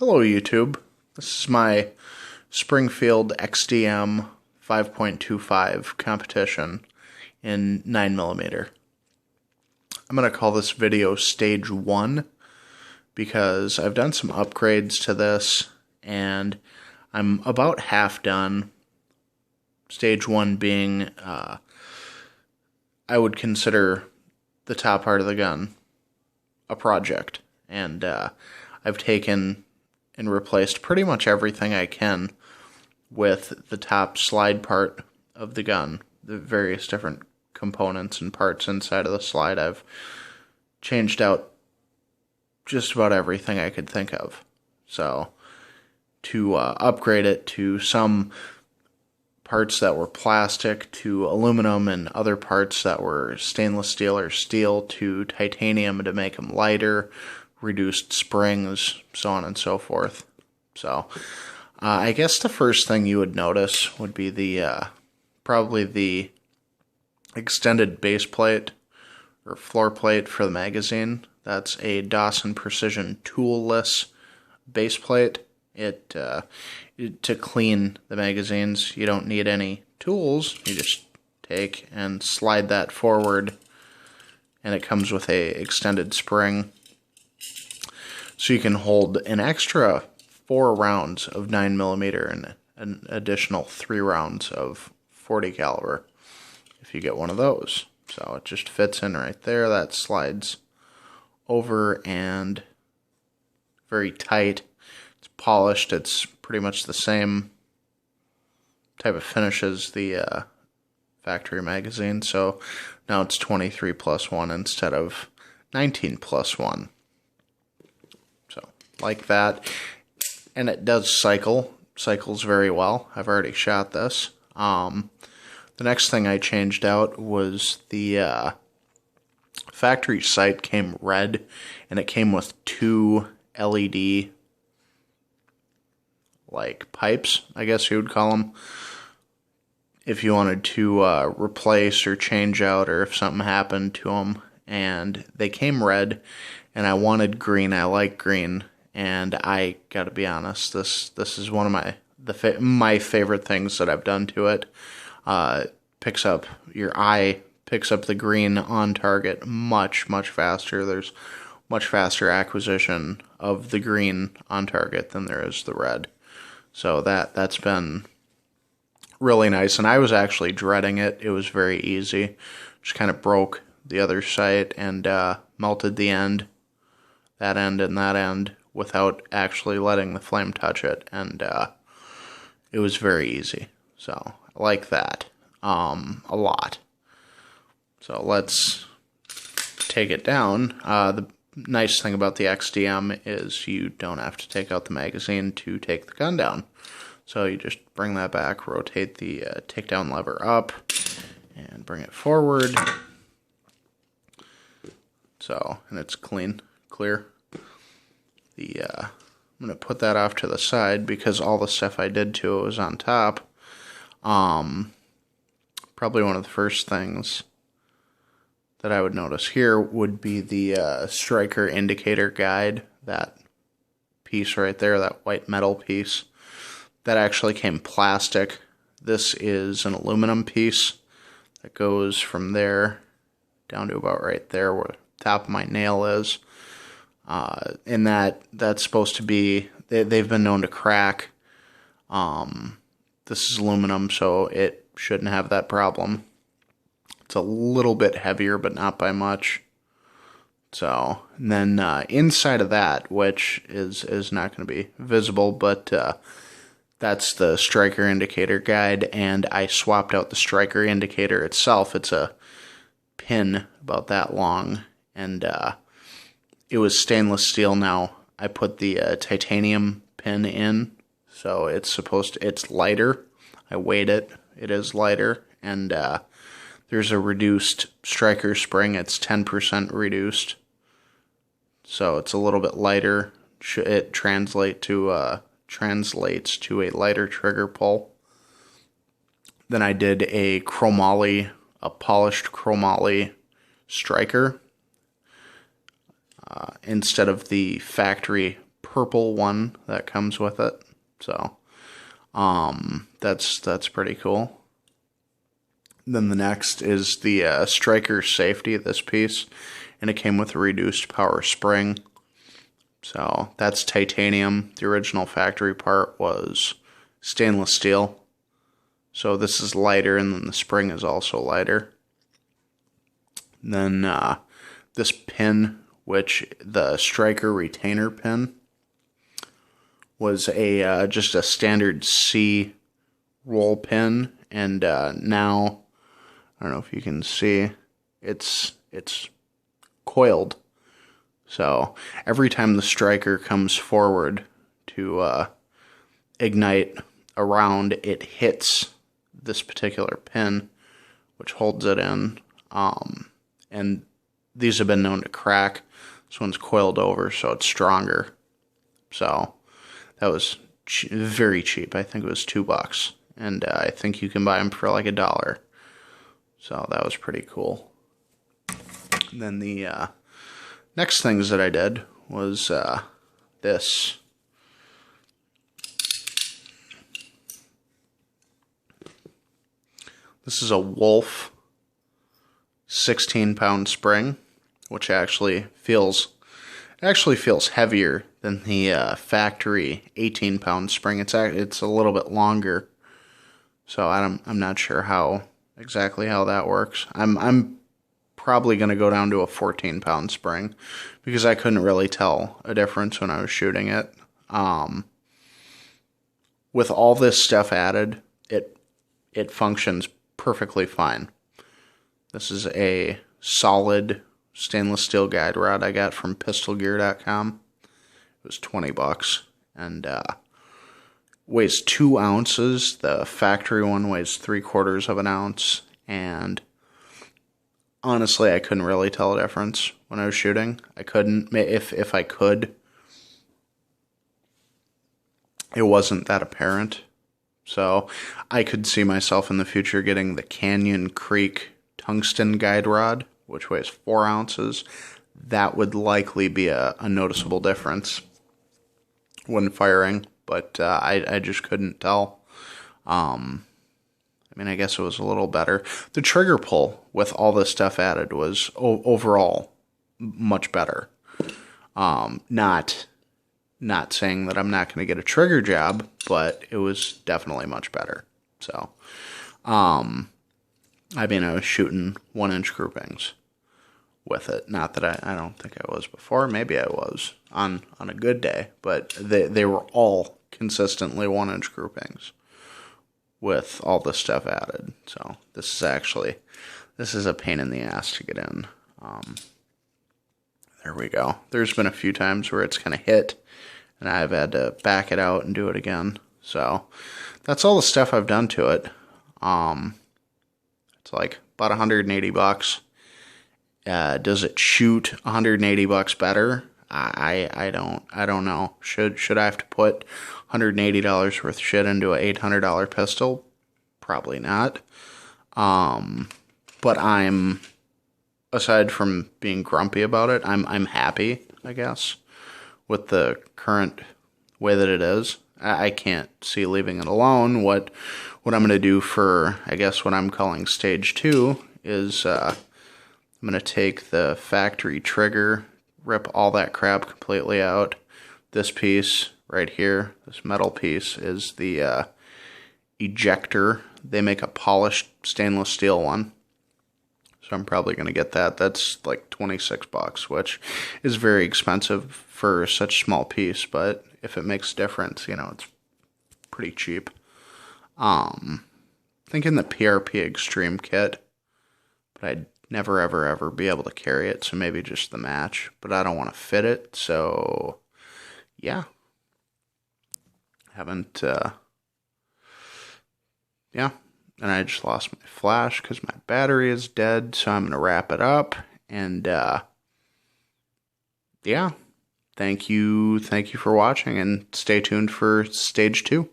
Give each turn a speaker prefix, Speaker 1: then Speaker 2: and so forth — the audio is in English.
Speaker 1: Hello YouTube, this is my Springfield XDM 5.25 competition in 9mm. I'm going to call this video Stage 1 because I've done some upgrades to this and I'm about half done. Stage 1 being, I would consider the top part of the gun a project, and I've taken and replaced pretty much everything I can with the top slide part of the gun. The various different components and parts inside of the slide, I've changed out just about everything I could think of. So to upgrade it to some parts that were plastic, to aluminum, and other parts that were stainless steel or steel, to titanium to make them lighter, reduced springs, so on and so forth. So I guess the first thing you would notice would be the probably the extended base plate or floor plate for the magazine. That's a Dawson Precision toolless base plate. To clean the magazines, you don't need any tools. You just take and slide that forward, and it comes with a extended spring. So you can hold an extra 4 rounds of 9mm and an additional 3 rounds of 40 caliber if you get one of those. So it just fits in right there. That slides over and very tight. It's polished. It's pretty much the same type of finish as the factory magazine. So now it's 23+1 instead of 19+1. So like that, and it does cycles very well. I've already shot this. The next thing I changed out was the factory sight came red, and it came with 2 LED like pipes, I guess you would call them, if you wanted to replace or change out, or if something happened to them. And they came red, and I wanted green. I like green, and I gotta be honest, this is one of my favorite things that I've done to it. Picks up your eye, picks up the green on target much faster. There's much faster acquisition of the green on target than there is the red. So that's been really nice, and I was actually dreading it. It was very easy. Just kind of broke the other sight and melted the end, that end and that end, without actually letting the flame touch it, and it was very easy. So I like that a lot. So let's take it down. The nice thing about the XDM is you don't have to take out the magazine to take the gun down. So you just bring that back, rotate the takedown lever up, and bring it forward. So, and it's clear. I'm going to put that off to the side because all the stuff I did to it was on top. Probably one of the first things that I would notice here would be the striker indicator guide, that piece right there, that white metal piece. That actually came plastic. This is an aluminum piece that goes from there down to about right there where the top of my nail is. And that's supposed to be, they've been known to crack. This is aluminum, so it shouldn't have that problem. It's a little bit heavier, but not by much. So, and then inside of that, which is not going to be visible, but that's the striker indicator guide, and I swapped out the striker indicator itself. It's a pin about that long, and it was stainless steel. Now I put the titanium pin in, so it's lighter. I weighed it. It is lighter, and there's a reduced striker spring. It's 10% reduced, so it's a little bit lighter. It translates to a lighter trigger pull. Then I did a polished chromoly striker instead of the factory purple one that comes with it. So that's pretty cool. Then the next is the striker safety of this piece, and it came with a reduced power spring. So that's titanium. The original factory part was stainless steel. So this is lighter, and then the spring is also lighter. Then this pin, which the striker retainer pin, was a just a standard C roll pin, and now I don't know if you can see, it's coiled. So every time the striker comes forward to ignite a round, it hits this particular pin, which holds it in. And these have been known to crack. This one's coiled over, so it's stronger. So that was very cheap. I think it was $2, and I think you can buy them for like $1. So that was pretty cool. And then the next things that I did was this. This is a Wolf 16-pound spring, which actually feels heavier than the factory 18-pound spring. It's a little bit longer, so I'm not sure exactly how that works. I'm probably going to go down to a 14-pound spring because I couldn't really tell a difference when I was shooting it. With all this stuff added, it functions perfectly fine. This is a solid stainless steel guide rod I got from pistolgear.com. It was $20, and weighs 2 ounces. The factory one weighs 3/4 of an ounce, and honestly, I couldn't really tell a difference when I was shooting. I couldn't. If I could, it wasn't that apparent. So I could see myself in the future getting the Canyon Creek tungsten guide rod, which weighs 4 ounces. That would likely be a noticeable difference when firing, but I just couldn't tell. I mean, I guess it was a little better. The trigger pull with all this stuff added was overall much better. Not saying that I'm not going to get a trigger job, but it was definitely much better. So, I mean, I was shooting 1-inch groupings with it. Not that I don't think I was before. Maybe I was on a good day, but they were all consistently 1-inch groupings with all the stuff added. So this is a pain in the ass to get in. There we go. There's been a few times where it's kind of hit, and I've had to back it out and do it again. So that's all the stuff I've done to it. It's like about $180. Does it shoot $180 better? I don't know. Should I have to put $180 worth of shit into an $800 pistol? Probably not. But aside from being grumpy about it, I'm happy, I guess, with the current way that it is. I can't see leaving it alone. What I'm going to do for, I guess, what I'm calling stage 2 is I'm going to take the factory trigger, rip all that crap completely out. This piece right here, this metal piece, is the ejector. They make a polished stainless steel one. So I'm probably going to get that. That's like $26, which is very expensive for such a small piece, but if it makes a difference, it's pretty cheap. Thinking the PRP Extreme kit, but I'd never ever be able to carry it, so maybe just the match, but I don't want to fit it, so yeah. And I just lost my flash because my battery is dead, so I'm going to wrap it up. And, yeah. Thank you for watching, and stay tuned for stage 2.